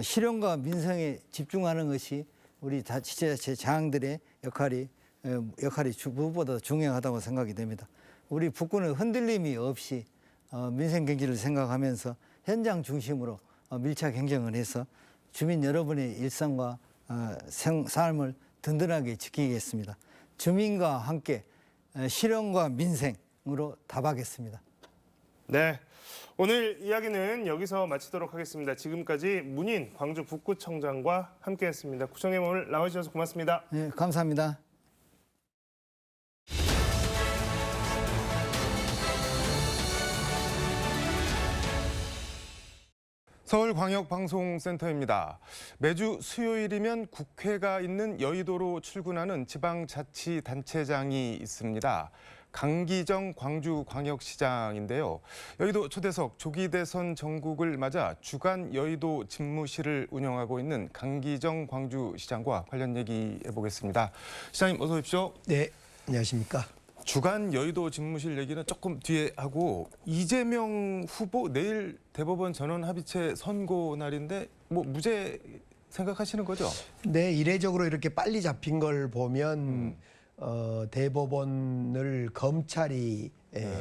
실용과 민생에 집중하는 것이 우리 지자체 장들의 역할이 무엇보다 중요하다고 생각이 됩니다. 우리 북구는 흔들림이 없이 민생 경제를 생각하면서 현장 중심으로 밀착 행정을 해서 주민 여러분의 일상과 삶을 든든하게 지키겠습니다. 주민과 함께 실용과 민생으로 답하겠습니다. 네, 오늘 이야기는 여기서 마치도록 하겠습니다. 지금까지 문인 광주 북구청장과 함께했습니다. 구청장님 오늘 나와주셔서 고맙습니다. 네, 감사합니다. 서울광역방송센터입니다. 매주 수요일이면 국회가 있는 여의도로 출근하는 지방자치단체장이 있습니다. 강기정 광주광역시장인데요. 여의도 초대석 조기 대선 전국을 맞아 주간 여의도 집무실을 운영하고 있는 강기정 광주시장과 관련 얘기 해보겠습니다. 시장님 어서 오십시오. 네, 안녕하십니까. 주간 여의도 집무실 얘기는 조금 뒤에 하고 이재명 후보 내일 대법원 전원 합의체 선고 날인데 뭐 무죄 생각하시는 거죠? 네, 이례적으로 이렇게 빨리 잡힌 걸 보면 대법원을 검찰이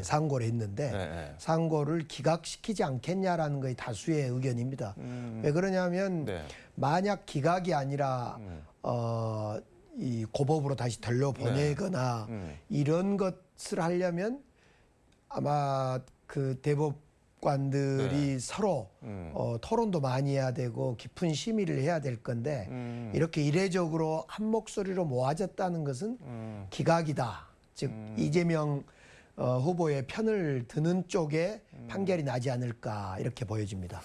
상고를 했는데 네. 상고를 기각시키지 않겠냐라는 것이 다수의 의견입니다. 왜 그러냐면 네. 만약 기각이 아니라 이 고법으로 다시 돌려보내거나 이런 것을 하려면 아마 그 대법관들이 서로 토론도 많이 해야 되고 깊은 심의를 해야 될 건데 이렇게 이례적으로 한 목소리로 모아졌다는 것은 기각이다. 즉 이재명 후보의 편을 드는 쪽에 판결이 나지 않을까 이렇게 보여집니다.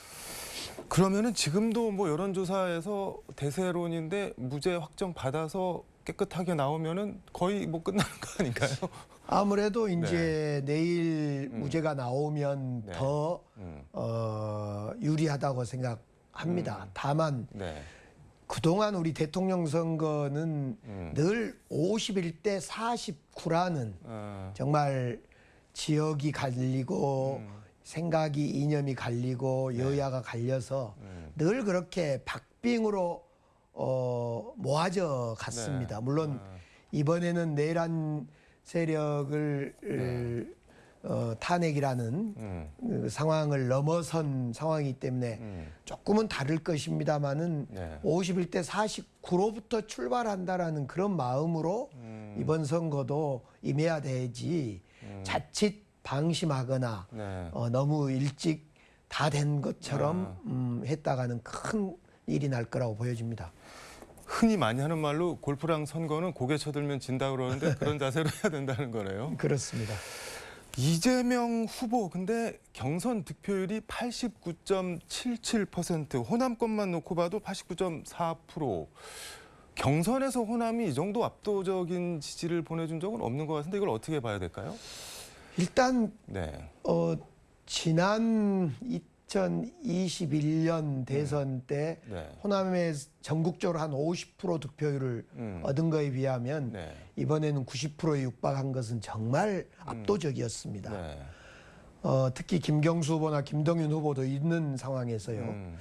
그러면은 지금도 뭐 여론조사에서 대세론인데 무죄 확정 받아서 깨끗하게 나오면은 거의 뭐 끝나는 거 아닌가요? 아무래도 이제 내일 무죄가 나오면 네. 더 유리하다고 생각합니다. 다만 네. 그동안 우리 대통령 선거는 늘 51대 49라는 정말 지역이 갈리고 생각이 이념이 갈리고 여야가 갈려서 늘 그렇게 박빙으로 모아져 갔습니다. 물론 이번에는 내란 세력을 탄핵이라는 그 상황을 넘어선 상황이기 때문에 조금은 다를 것입니다만은 51대 49로부터 출발한다라는 그런 마음으로 이번 선거도 임해야 되지 자칫 방심하거나 너무 일찍 다 된 것처럼 했다가는 큰 일이 날 거라고 보여집니다. 흔히 많이 하는 말로 골프랑 선거는 고개 쳐들면 진다 그러는데 그런 자세로 해야 된다는 거네요. 그렇습니다. 이재명 후보 근데 경선 득표율이 89.77%, 호남권만 놓고 봐도 89.4%. 경선에서 호남이 이 정도 압도적인 지지를 보내준 적은 없는 것 같은데 이걸 어떻게 봐야 될까요? 일단 네. 지난 2021년 대선 때 호남에 전국적으로 한 50% 득표율을 얻은 거에 비하면 이번에는 90%에 육박한 것은 정말 압도적이었습니다. 특히 김경수 후보나 김동연 후보도 있는 상황에서요.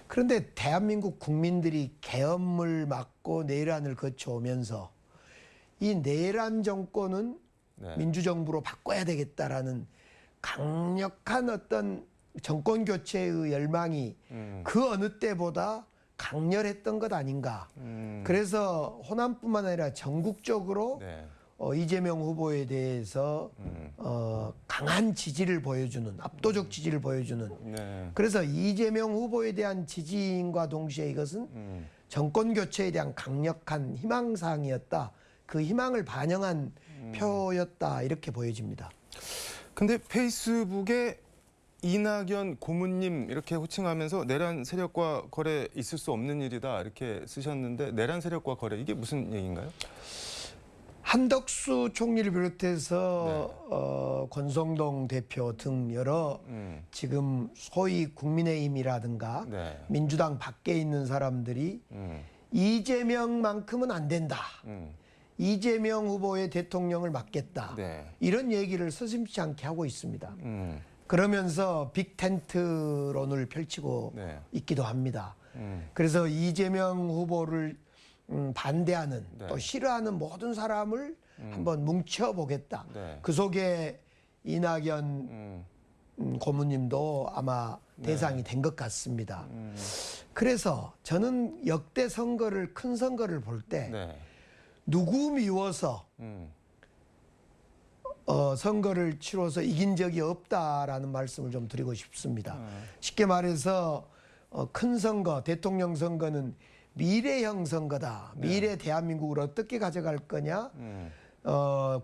그런데 대한민국 국민들이 계엄을 맞고 내란을 거쳐오면서 이 내란 정권은 민주정부로 바꿔야 되겠다라는 강력한 어떤 정권 교체의 열망이 그 어느 때보다 강렬했던 것 아닌가. 그래서 호남뿐만 아니라 전국적으로 이재명 후보에 대해서 강한 지지를 보여주는, 압도적 지지를 보여주는. 그래서 이재명 후보에 대한 지지인과 동시에 이것은 정권 교체에 대한 강력한 희망사항이었다. 그 희망을 반영한 표였다. 이렇게 보여집니다. 근데 페이스북에 이낙연 고문님 이렇게 호칭하면서 내란 세력과 거래 있을 수 없는 일이다 이렇게 쓰셨는데 내란 세력과 거래 이게 무슨 얘기인가요? 한덕수 총리를 비롯해서 권성동 대표 등 여러 지금 소위 국민의힘이라든가 네. 민주당 밖에 있는 사람들이 이재명만큼은 안 된다. 이재명 후보의 대통령을 맡겠다. 네. 이런 얘기를 서슴지 않게 하고 있습니다. 그러면서 빅텐트론을 펼치고 네. 있기도 합니다. 그래서 이재명 후보를 반대하는 네. 또 싫어하는 모든 사람을 한번 뭉쳐보겠다. 네. 그 속에 이낙연 고문님도 아마 대상이 된 것 같습니다. 그래서 저는 역대 선거를 큰 선거를 볼 때 네. 누구 미워서 선거를 치러서 이긴 적이 없다라는 말씀을 좀 드리고 싶습니다. 쉽게 말해서 큰 선거, 대통령 선거는 미래형 선거다. 미래 대한민국을 어떻게 가져갈 거냐,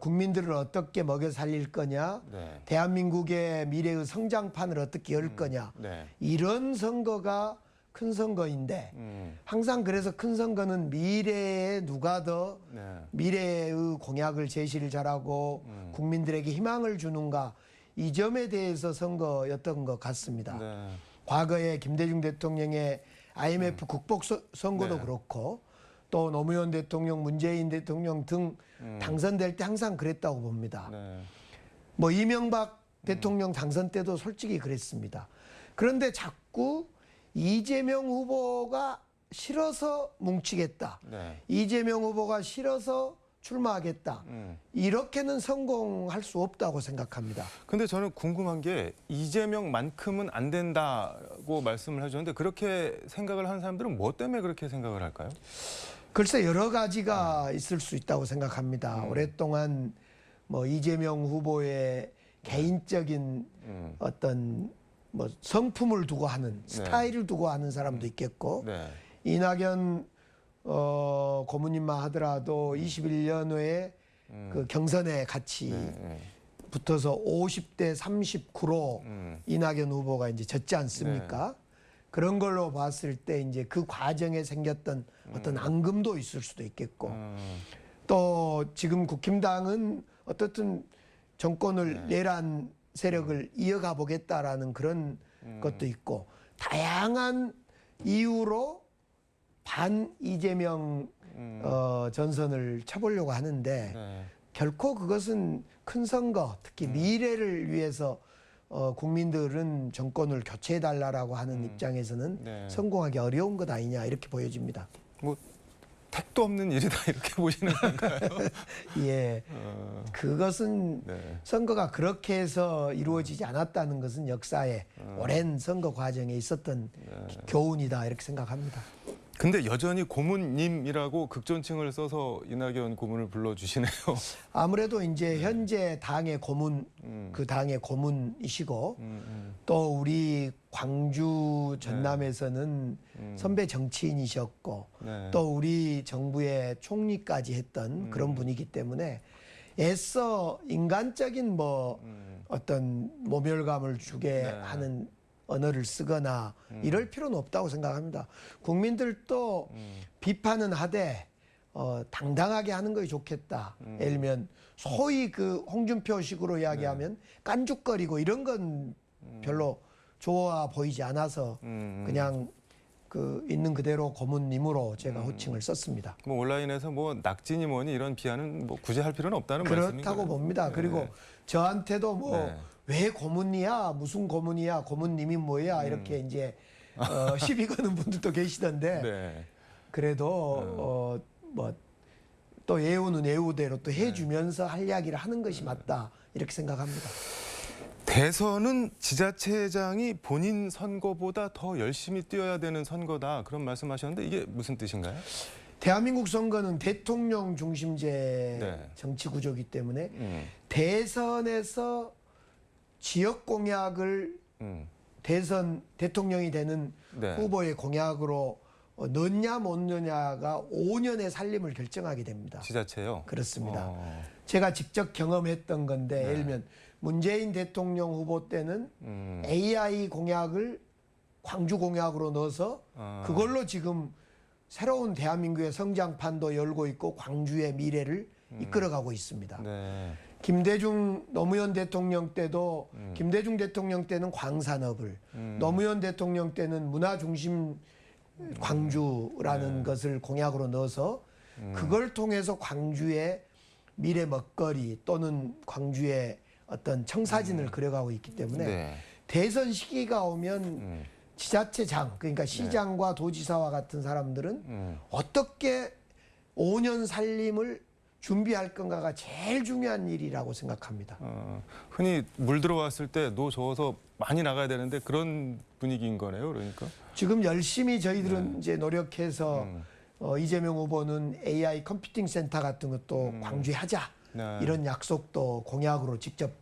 국민들을 어떻게 먹여 살릴 거냐, 네. 대한민국의 미래의 성장판을 어떻게 열 거냐, 네. 이런 선거가 큰 선거인데 항상 그래서 큰 선거는 미래에 누가 더 네. 미래의 공약을 제시를 잘하고 국민들에게 희망을 주는가, 이 점에 대해서 선거였던 것 같습니다. 네. 과거에 김대중 대통령의 IMF 국복 선거도 네. 그렇고 또 노무현 대통령, 문재인 대통령 등 당선될 때 항상 그랬다고 봅니다. 네. 뭐 이명박 대통령 당선 때도 솔직히 그랬습니다. 그런데 자꾸 이재명 후보가 싫어서 뭉치겠다. 네. 이재명 후보가 싫어서 출마하겠다. 이렇게는 성공할 수 없다고 생각합니다. 근데 저는 궁금한 게 이재명만큼은 안 된다고 말씀을 해주셨는데 그렇게 생각을 하는 사람들은 뭐 때문에 그렇게 생각을 할까요? 글쎄 여러 가지가 있을 수 있다고 생각합니다. 오랫동안 뭐 이재명 후보의 개인적인 어떤 뭐 성품을 두고 하는 스타일을 두고 하는 사람도 있겠고 네. 이낙연 고문님만 하더라도 21년 후에 그 경선에 같이 네. 붙어서 50대 39로 이낙연 후보가 이제 졌지 않습니까? 그런 걸로 봤을 때 이제 그 과정에 생겼던 어떤 앙금도 있을 수도 있겠고 또 지금 국힘당은 어떻든 정권을 내란 세력을 이어가 보겠다라는 그런 것도 있고 다양한 이유로 반 이재명 전선을 쳐보려고 하는데 네. 결코 그것은 큰 선거, 특히 미래를 위해서 국민들은 정권을 교체해달라고 하는 입장에서는 네. 성공하기 어려운 것 아니냐 이렇게 보여집니다. 뭐 택도 없는 일이다 이렇게 보시는 건가요? 예, 그것은 네. 선거가 그렇게 해서 이루어지지 않았다는 것은 역사에 오랜 선거 과정에 있었던 교훈이다 이렇게 생각합니다. 근데 여전히 고문님이라고 극존칭을 써서 이낙연 고문을 불러주시네요. 아무래도 이제 현재 당의 고문, 그 당의 고문이시고 또 우리 광주 전남에서는 선배 정치인이셨고 네. 또 우리 정부의 총리까지 했던 그런 분이기 때문에 애써 인간적인 뭐 어떤 모멸감을 주게 하는 언어를 쓰거나 이럴 필요는 없다고 생각합니다. 국민들도 비판은 하되 당당하게 하는 것이 좋겠다. 예를 들면 소위 그 홍준표식으로 이야기하면 깐죽거리고 이런 건 별로 좋아 보이지 않아서 그냥 그 있는 그대로 고문님으로 제가 호칭을 썼습니다. 뭐 온라인에서 뭐 낙진이 뭐니 이런 비하는 뭐 굳이 할 필요는 없다는 말씀인가요? 그렇다고 봅니다. 그리고 저한테도 뭐 왜 고문이야, 무슨 고문이야, 고문님이 뭐야 이렇게 이제 시비 거는 분들도 계시던데 네. 그래도 뭐 또 애우는 애우대로 또 해주면서 할 이야기를 하는 것이 맞다 이렇게 생각합니다. 대선은 지자체장이 본인 선거보다 더 열심히 뛰어야 되는 선거다 그런 말씀하셨는데 이게 무슨 뜻인가요? 대한민국 선거는 대통령 중심제 네. 정치 구조이기 때문에 대선에서 지역 공약을 대선 대통령이 되는 네. 후보의 공약으로 넣냐 못 넣냐가 5년의 살림을 결정하게 됩니다. 지자체요? 그렇습니다. 제가 직접 경험했던 건데 예를 들면 문재인 대통령 후보 때는 AI 공약을 광주 공약으로 넣어서 그걸로 지금 새로운 대한민국의 성장판도 열고 있고 광주의 미래를 이끌어가고 있습니다. 네. 김대중 노무현 대통령 때도 김대중 대통령 때는 광산업을 노무현 대통령 때는 문화 중심 광주라는 것을 공약으로 넣어서 그걸 통해서 광주의 미래 먹거리 또는 광주의 어떤 청사진을 그려가고 있기 때문에 네. 대선 시기가 오면 지자체장 그러니까 시장과 도지사와 같은 사람들은 어떻게 5년 살림을 준비할 건가가 제일 중요한 일이라고 생각합니다. 흔히 물 들어왔을 때 노 저어서 많이 나가야 되는데 그런 분위기인 거네요, 그러니까. 지금 열심히 저희들은 이제 노력해서 이재명 후보는 AI 컴퓨팅 센터 같은 것도 광주에 하자 네. 이런 약속도 공약으로 직접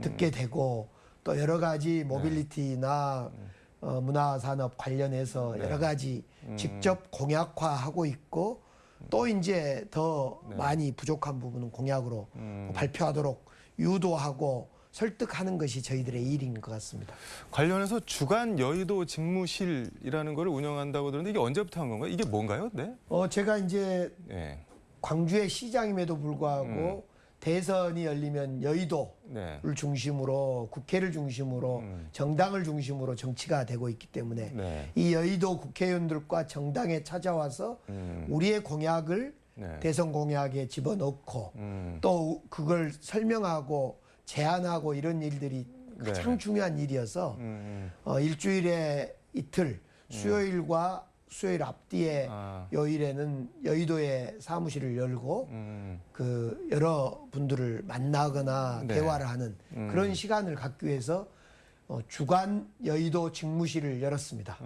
듣게 되고 또 여러 가지 모빌리티나 문화산업 관련해서 여러 가지 직접 공약화하고 있고 또 이제 더 많이 부족한 부분은 공약으로 발표하도록 유도하고 설득하는 것이 저희들의 일인 것 같습니다. 관련해서 주간 여의도 직무실이라는 걸 운영한다고 들었는데 이게 언제부터 한 건가요? 이게 뭔가요? 네. 제가 이제 네. 광주의 시장임에도 불구하고 대선이 열리면 여의도를 네. 중심으로 국회를 중심으로 정당을 중심으로 정치가 되고 있기 때문에 네. 이 여의도 국회의원들과 정당에 찾아와서 우리의 공약을 네. 대선 공약에 집어넣고 또 그걸 설명하고 제안하고 이런 일들이 가장 네. 중요한 일이어서 일주일에 이틀 수요일과 수요일 앞뒤에 요일에는 여의도에 사무실을 열고 그 여러 분들을 만나거나 네. 대화를 하는 그런 시간을 갖기 위해서 주간 여의도 직무실을 열었습니다.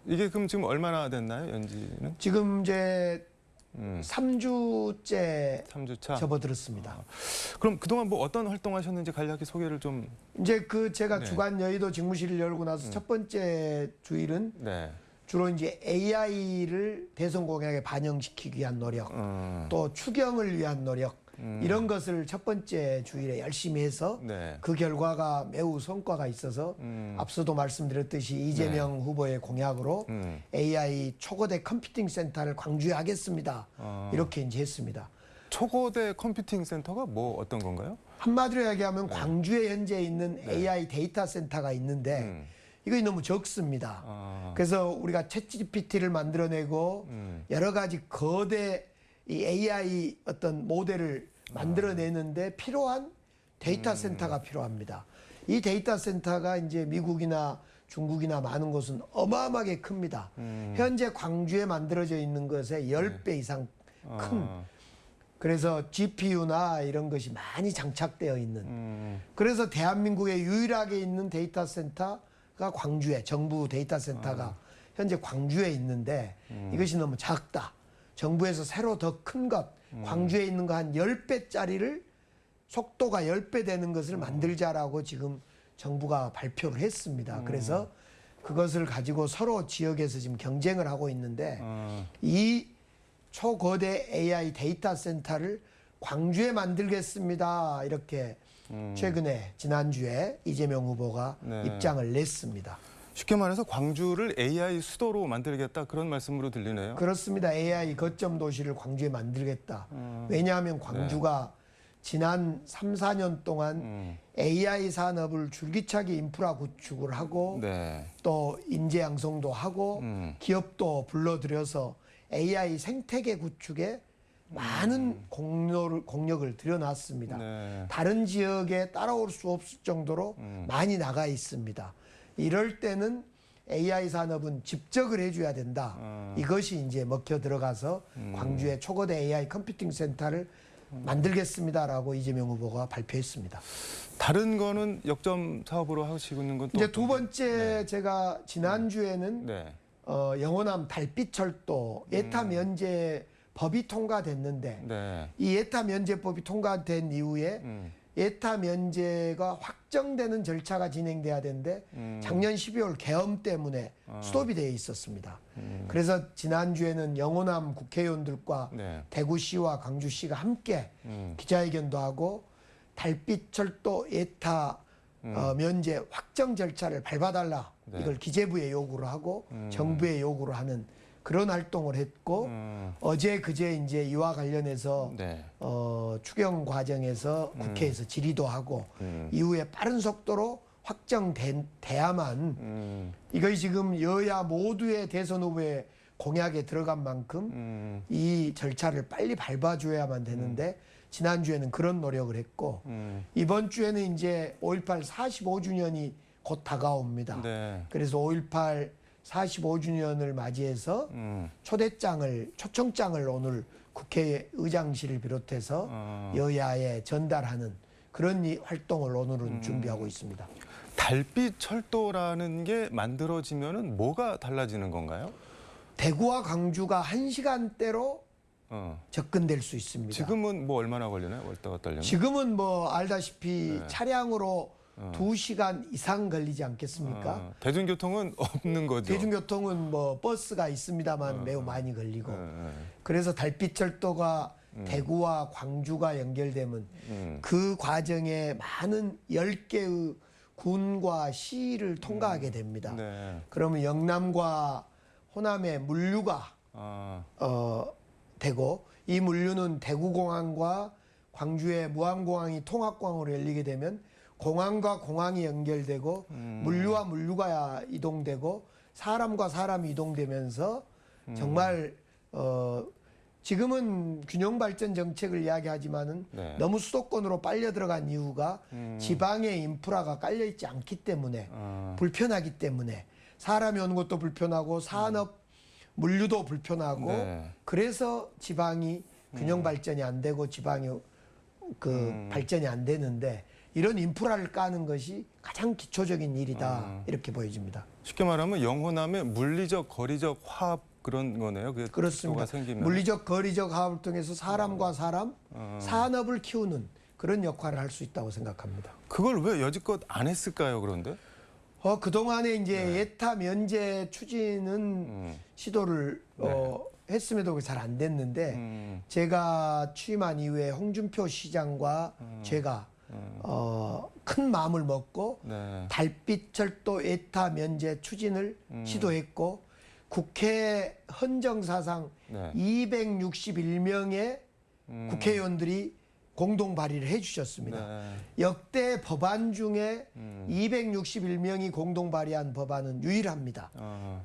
이게 그럼 지금 얼마나 됐나요, 연지는? 지금 이제 3주째 3주차. 접어들었습니다. 그럼 그동안 뭐 어떤 활동하셨는지 간략히 소개를 좀. 이제 그 제가 네. 주간 여의도 직무실을 열고 나서 첫 번째 주일은 네. 주로 이제 AI를 대선 공약에 반영시키기 위한 노력, 또 추경을 위한 노력 이런 것을 첫 번째 주일에 열심히 해서 네. 그 결과가 매우 성과가 있어서 앞서도 말씀드렸듯이 이재명 후보의 공약으로 AI 초거대 컴퓨팅 센터를 광주에 하겠습니다. 이렇게 이제 했습니다. 초거대 컴퓨팅 센터가 뭐 어떤 건가요? 한마디로 얘기하면 광주에 현재 있는 AI 데이터 센터가 있는데 이것이 너무 적습니다. 그래서 우리가 챗GPT를 만들어내고 여러 가지 거대 이 AI 어떤 모델을 만들어내는데 필요한 데이터 센터가 필요합니다. 이 데이터 센터가 이제 미국이나 중국이나 많은 곳은 어마어마하게 큽니다. 현재 광주에 만들어져 있는 것의 10배 이상 큰 그래서 GPU나 이런 것이 많이 장착되어 있는 그래서 대한민국에 유일하게 있는 데이터 센터가 광주에 정부 데이터 센터가 현재 광주에 있는데 이것이 너무 작다. 정부에서 새로 더 큰 것, 광주에 있는 거 한 10배짜리를 속도가 10배 되는 것을 만들자라고 지금 정부가 발표를 했습니다. 그래서 그것을 가지고 서로 지역에서 지금 경쟁을 하고 있는데 이 초거대 AI 데이터 센터를 광주에 만들겠습니다. 이렇게 최근에 지난주에 이재명 후보가 네. 입장을 냈습니다. 쉽게 말해서 광주를 AI 수도로 만들겠다 그런 말씀으로 들리네요. 그렇습니다. AI 거점 도시를 광주에 만들겠다. 왜냐하면 광주가 지난 3, 4년 동안 AI 산업을 줄기차게 인프라 구축을 하고 네. 또 인재 양성도 하고 기업도 불러들여서 AI 생태계 구축에 많은 공력을 들여놨습니다. 네. 다른 지역에 따라올 수 없을 정도로 많이 나가 있습니다. 이럴 때는 AI 산업은 집적을 해줘야 된다. 이것이 이제 먹혀 들어가서 광주에 초거대 AI 컴퓨팅 센터를 만들겠습니다라고 이재명 후보가 발표했습니다. 다른 거는 역점 사업으로 하시고 있는 건 또 이제 두 번째 제가 지난주에는 네. 영호남 달빛철도 예타 면제 법이 통과됐는데 네. 이 예타 면제법이 통과된 이후에 예타 면제가 확정되는 절차가 진행돼야 되는데 작년 12월 계엄 때문에 스톱이 되어 있었습니다. 그래서 지난주에는 영호남 국회의원들과 네. 대구시와 광주시가 함께 기자회견도 하고 달빛철도 예타 면제 확정 절차를 밟아달라 네. 이걸 기재부에 요구를 하고 정부에 요구를 하는 그런 활동을 했고 어제 그제 이제 이와 관련해서 네. 추경 과정에서 국회에서 질의도 하고 이후에 빠른 속도로 확정돼야만 이것이 지금 여야 모두의 대선 후보의 공약에 들어간 만큼 이 절차를 빨리 밟아줘야만 되는데 지난주에는 그런 노력을 했고 이번 주에는 이제 5.18 45주년이 곧 다가옵니다. 네. 그래서 5.18 45주년을 맞이해서 초청장을 오늘 국회의장실을 비롯해서 여야에 전달하는 그런 활동을 오늘은 준비하고 있습니다. 달빛 철도라는 게 만들어지면은 뭐가 달라지는 건가요? 대구와 광주가 1시간대로 접근될 수 있습니다. 지금은 뭐 얼마나 걸리나요? 왔다 갔다 하려면? 지금은 뭐 알다시피 차량으로 2시간 이상 걸리지 않겠습니까? 대중교통은 없는 거죠. 대중교통은 뭐 버스가 있습니다만 매우 많이 걸리고 그래서 달빛철도가 대구와 광주가 연결되면 그 과정에 많은 10개의 군과 시를 통과하게 됩니다. 네. 그러면 영남과 호남의 물류가 되고 이 물류는 대구공항과 광주의 무안공항이 통합공항으로 열리게 되면 공항과 공항이 연결되고 물류와 물류가 이동되고 사람과 사람이 이동되면서 정말 지금은 균형 발전 정책을 이야기하지만은 네. 너무 수도권으로 빨려 들어간 이유가 지방의 인프라가 깔려 있지 않기 때문에 불편하기 때문에 사람이 오는 것도 불편하고 산업 물류도 불편하고 네. 그래서 지방이 균형 발전이 안 되고 지방이 발전이 안 되는데 이런 인프라를 까는 것이 가장 기초적인 일이다 이렇게 보여집니다. 쉽게 말하면 영호남의 물리적 거리적 화합 그런 거네요. 그렇습니다. 생기면. 물리적 거리적 화합을 통해서 사람과 사람, 산업을 키우는 그런 역할을 할 수 있다고 생각합니다. 그걸 왜 여지껏 안 했을까요? 그런데? 그동안에 이제 예타 면제 추진은 시도를 했음에도 잘 안 됐는데 제가 취임한 이후에 홍준표 시장과 제가 큰 마음을 먹고 네. 달빛철도 예타 면제 추진을 시도했고 국회 헌정사상 네. 261명의 국회의원들이 공동 발의를 해주셨습니다. 네. 역대 법안 중에 261명이 공동 발의한 법안은 유일합니다.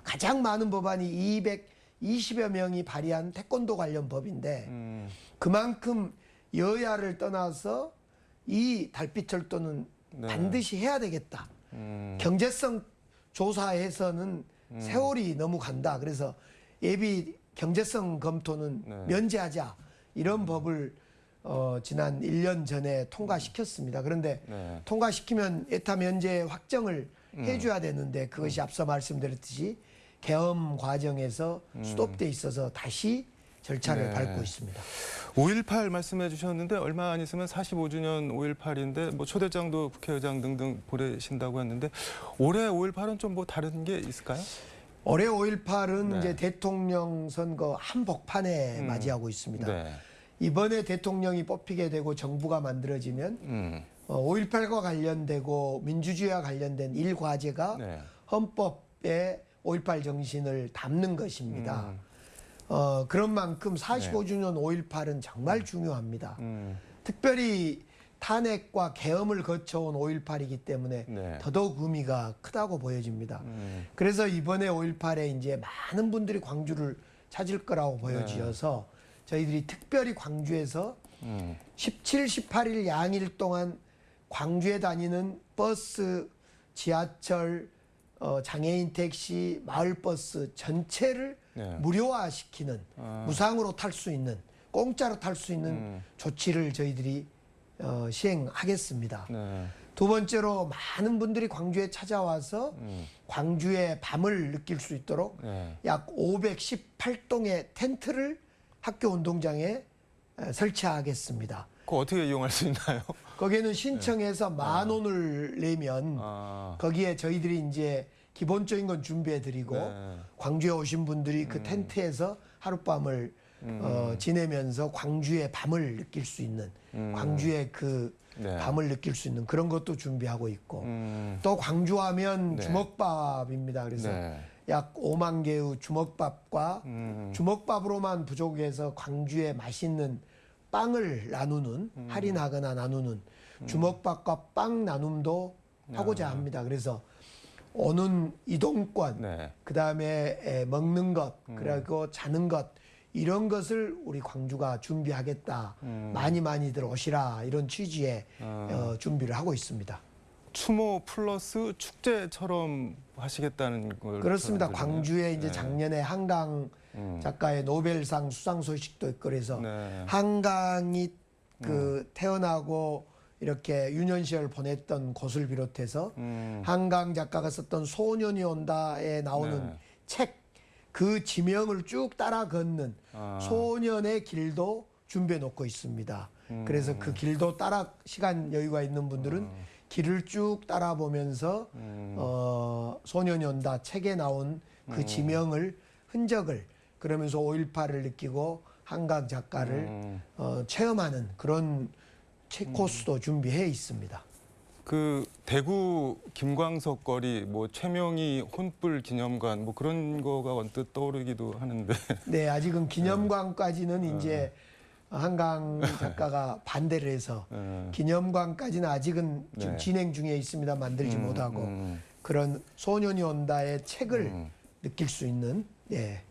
가장 많은 법안이 220여 명이 발의한 태권도 관련 법인데 그만큼 여야를 떠나서 이 달빛철도는 네. 반드시 해야 되겠다. 경제성 조사에서는 세월이 너무 간다. 그래서 예비 경제성 검토는 네. 면제하자. 이런 법을 지난 1년 전에 통과시켰습니다. 그런데 네. 통과시키면 예타 면제 확정을 해줘야 되는데 그것이 앞서 말씀드렸듯이 계엄 과정에서 스톱돼 있어서 다시 절차를 네. 밟고 있습니다. 5.18 말씀해 주셨는데 얼마 안 있으면 45주년 5.18인데 뭐 초대장도 국회의장 등등 보내신다고 했는데 올해 5.18은 좀 뭐 다른 게 있을까요? 올해 5.18은 네. 이제 대통령 선거 한복판에 맞이하고 있습니다. 네. 이번에 대통령이 뽑히게 되고 정부가 만들어지면 5.18과 관련되고 민주주의와 관련된 일과제가 네. 헌법에 5.18 정신을 담는 것입니다. 그런 만큼 45주년 5.18은 정말 중요합니다. 특별히 탄핵과 계엄을 거쳐온 5.18이기 때문에 네. 더더욱 의미가 크다고 보여집니다. 그래서 이번에 5.18에 이제 많은 분들이 광주를 찾을 거라고 보여지어서 저희들이 특별히 광주에서 17, 18일 양일 동안 광주에 다니는 버스, 지하철, 장애인 택시, 마을버스 전체를 네. 무료화시키는 무상으로 탈 수 있는 공짜로 탈 수 있는 조치를 저희들이 시행하겠습니다. 네. 두 번째로 많은 분들이 광주에 찾아와서 광주의 밤을 느낄 수 있도록 네. 약 518동의 텐트를 학교 운동장에 설치하겠습니다. 그거 어떻게 이용할 수 있나요? 거기에는 신청해서 10,000원을 내면 거기에 저희들이 이제 기본적인 건 준비해 드리고 네. 광주에 오신 분들이 그 텐트에서 하룻밤을 지내면서 광주의 밤을 느낄 수 있는 광주의 그 네. 밤을 느낄 수 있는 그런 것도 준비하고 있고 또 광주하면 네. 주먹밥입니다. 그래서 네. 약 5만 개의 주먹밥과 주먹밥으로만 부족해서 광주에 맛있는 빵을 나누는 할인하거나 나누는 주먹밥과 빵 나눔도 하고자 합니다. 그래서 오는 이동권, 네. 그다음에 먹는 것, 그리고 자는 것 이런 것을 우리 광주가 준비하겠다. 많이들 오시라 이런 취지의 준비를 하고 있습니다. 추모 플러스 축제처럼 하시겠다는 걸 그렇습니다. 들었거든요. 광주에 이제 네. 작년에 한강 작가의 노벨상 수상 소식도 있고 그래서 네. 한강이 그 태어나고 이렇게 유년시절 보냈던 곳을 비롯해서 한강 작가가 썼던 소년이 온다에 나오는 네. 책 그 지명을 쭉 따라 걷는 아. 소년의 길도 준비해 놓고 있습니다. 그래서 그 길도 따라 시간 여유가 있는 분들은 길을 쭉 따라 보면서 소년이 온다 책에 나온 그 지명을 흔적을 그러면서 5.18을 느끼고 한강 작가를 체험하는 그런 책 코스도 준비해 있습니다. 그 대구 김광석 거리, 뭐 최명희 혼불 기념관 뭐 그런 거가 언뜻 떠오르기도 하는데. 네, 아직은 기념관까지는 이제 한강 작가가 반대를 해서 기념관까지는 아직은 지금 네. 진행 중에 있습니다. 만들지 못하고 그런 소년이 온다의 책을 느낄 수 있는 예.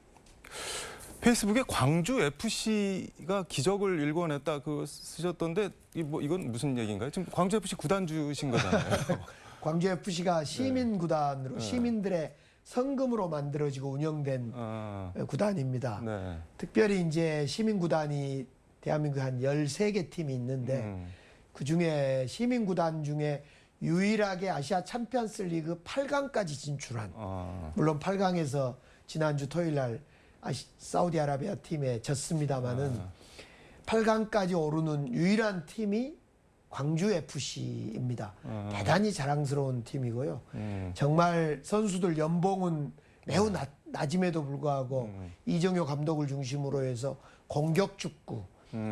페이스북에 광주 FC가 기적을 일궈냈다 그 쓰셨던데 이건 무슨 얘기인가요? 지금 광주 FC 구단주신 거잖아요. 광주 FC가 시민 구단으로 시민들의 성금으로 만들어지고 운영된 구단입니다. 네. 특별히 이제 시민 구단이 대한민국에 한 13개 팀이 있는데 그중에 시민 구단 중에 유일하게 아시아 챔피언스 리그 8강까지 진출한 물론 8강에서 지난주 토요일 날 사우디아라비아 팀에 졌습니다마는 8강까지 오르는 유일한 팀이 광주 FC입니다. 대단히 자랑스러운 팀이고요. 정말 선수들 연봉은 매우 낮음에도 불구하고 이정효 감독을 중심으로 해서 공격 축구,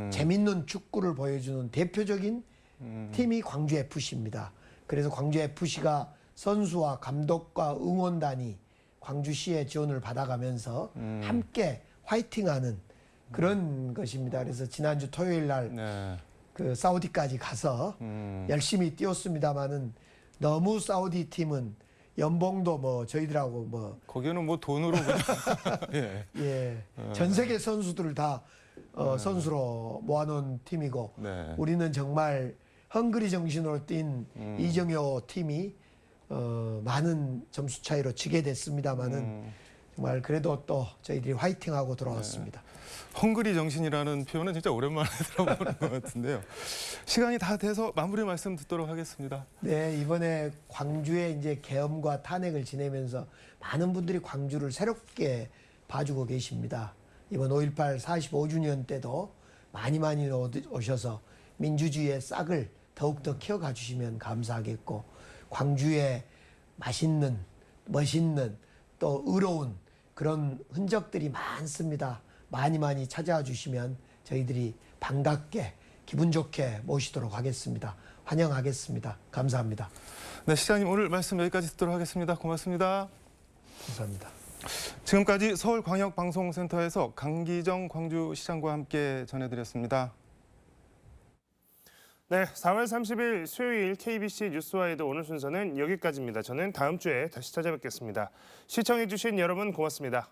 재밌는 축구를 보여주는 대표적인 팀이 광주 FC입니다. 그래서 광주 FC가 선수와 감독과 응원단이 광주시의 지원을 받아가면서 함께 화이팅하는 그런 것입니다. 그래서 지난주 토요일 날 네. 그 사우디까지 가서 열심히 뛰었습니다마는 너무 사우디 팀은 연봉도 뭐 저희들하고 뭐 거기는 뭐 돈으로 그냥 예. 예, 전 세계 선수들을 다 선수로 모아놓은 팀이고 네. 우리는 정말 헝그리 정신으로 뛴 이정효 팀이 많은 점수 차이로 지게 됐습니다마는 정말 그래도 또 저희들이 화이팅하고 돌아왔습니다. 헝그리 정신이라는 표현은 진짜 오랜만에 들어보는 것 같은데요. 시간이 다 돼서 마무리 말씀 듣도록 하겠습니다. 네, 이번에 광주에 이제 계엄과 탄핵을 지내면서 많은 분들이 광주를 새롭게 봐주고 계십니다. 이번 5.18 45주년 때도 많이 오셔서 민주주의의 싹을 더욱더 키워가 주시면 감사하겠고 광주에 맛있는, 멋있는 또 의로운 그런 흔적들이 많습니다. 많이 찾아와 주시면 저희들이 반갑게 기분 좋게 모시도록 하겠습니다. 환영하겠습니다. 감사합니다. 네, 시장님 오늘 말씀 여기까지 듣도록 하겠습니다. 고맙습니다. 감사합니다. 지금까지 서울광역방송센터에서 강기정 광주시장과 함께 전해드렸습니다. 네, 4월 30일 수요일 KBC 뉴스와이드 오늘 순서는 여기까지입니다. 저는 다음 주에 다시 찾아뵙겠습니다. 시청해주신 여러분 고맙습니다.